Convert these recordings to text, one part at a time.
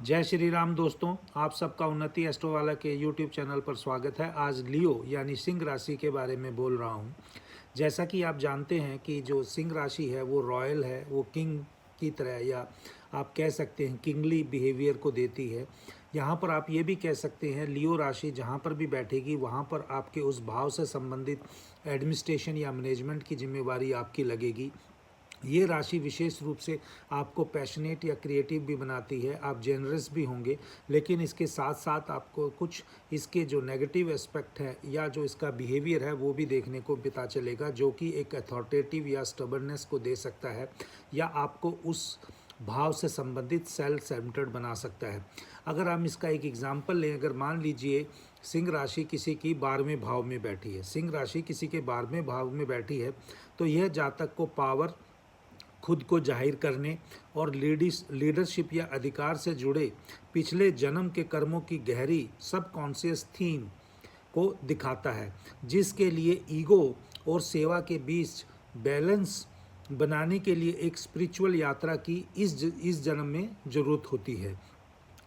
जय श्री राम दोस्तों, आप सबका उन्नति एस्ट्रो वाला के यूट्यूब चैनल पर स्वागत है। आज लियो यानी सिंह राशि के बारे में बोल रहा हूँ। जैसा कि आप जानते हैं कि जो सिंह राशि है वो रॉयल है, वो किंग की तरह या आप कह सकते हैं किंगली बिहेवियर को देती है। यहाँ पर आप ये भी कह सकते हैं लियो राशि जहाँ पर भी बैठेगी वहाँ पर आपके उस भाव से संबंधित एडमिनिस्ट्रेशन या मैनेजमेंट की जिम्मेवारी आपकी लगेगी। ये राशि विशेष रूप से आपको पैशनेट या क्रिएटिव भी बनाती है, आप जेनरस भी होंगे, लेकिन इसके साथ साथ आपको कुछ इसके जो नेगेटिव एस्पेक्ट है या जो इसका बिहेवियर है वो भी देखने को पता चलेगा, जो कि एक अथॉरिटेटिव या स्टबर्नेस को दे सकता है या आपको उस भाव से संबंधित सेल्फ सेंटर्ड बना सकता है। अगर हम इसका एक एग्जाम्पल लें, अगर मान लीजिए सिंह राशि किसी की 12वें भाव में बैठी है, सिंह राशि किसी के 12वें भाव में बैठी है, तो यह जातक को पावर, खुद को जाहिर करने और लीडरशिप या अधिकार से जुड़े पिछले जन्म के कर्मों की गहरी सबकॉन्शियस थीम को दिखाता है, जिसके लिए ईगो और सेवा के बीच बैलेंस बनाने के लिए एक स्पिरिचुअल यात्रा की इस जन्म में ज़रूरत होती है,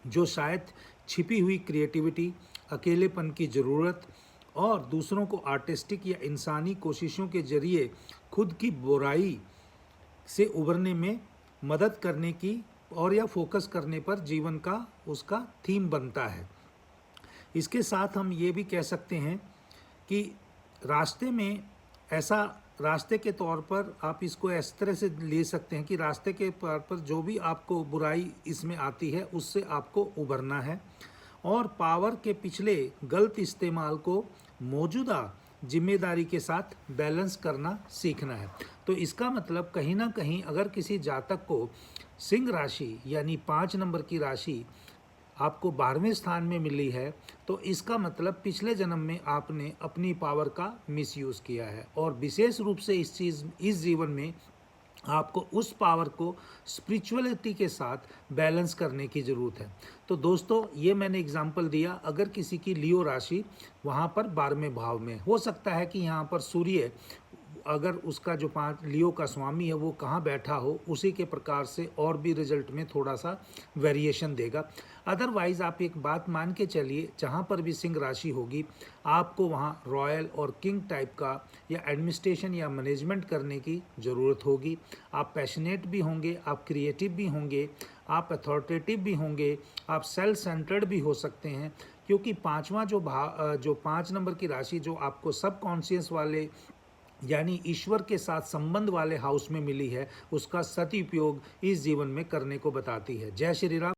जो शायद छिपी हुई क्रिएटिविटी, अकेलेपन की ज़रूरत और दूसरों को आर्टिस्टिक या इंसानी कोशिशों के जरिए खुद की बुराई से उभरने में मदद करने की और या फोकस करने पर जीवन का उसका थीम बनता है। इसके साथ हम ये भी कह सकते हैं कि रास्ते में ऐसा, रास्ते के तौर पर आप इसको इस तरह से ले सकते हैं कि रास्ते के तौर पर जो भी आपको बुराई इसमें आती है उससे आपको उभरना है और पावर के पिछले गलत इस्तेमाल को मौजूदा जिम्मेदारी के साथ बैलेंस करना सीखना है। तो इसका मतलब कहीं ना कहीं अगर किसी जातक को सिंह राशि यानी 5 नंबर की राशि आपको 12वें स्थान में मिली है, तो इसका मतलब पिछले जन्म में आपने अपनी पावर का मिसयूज़ किया है और विशेष रूप से इस जीवन में आपको उस पावर को स्पिरिचुअलिटी के साथ बैलेंस करने की ज़रूरत है। तो दोस्तों, ये मैंने एग्जांपल दिया। अगर किसी की लियो राशि वहाँ पर 12वें भाव में हो सकता है कि यहाँ पर सूर्य, अगर उसका जो 5 लियो का स्वामी है वो कहाँ बैठा हो, उसी के प्रकार से और भी रिजल्ट में थोड़ा सा वेरिएशन देगा। अदरवाइज़ आप एक बात मान के चलिए, जहाँ पर भी सिंह राशि होगी आपको वहाँ रॉयल और किंग टाइप का या एडमिनिस्ट्रेशन या मैनेजमेंट करने की ज़रूरत होगी। आप पैशनेट भी होंगे, आप क्रिएटिव भी होंगे, आप अथॉरिटेटिव भी होंगे, आप सेल्फ सेंटर्ड भी हो सकते हैं, क्योंकि पाँचवा जो 5 नंबर की राशि जो आपको सब कॉन्शियस वाले यानी ईश्वर के साथ संबंध वाले हाउस में मिली है, उसका सदुपयोग इस जीवन में करने को बताती है। जय श्री राम।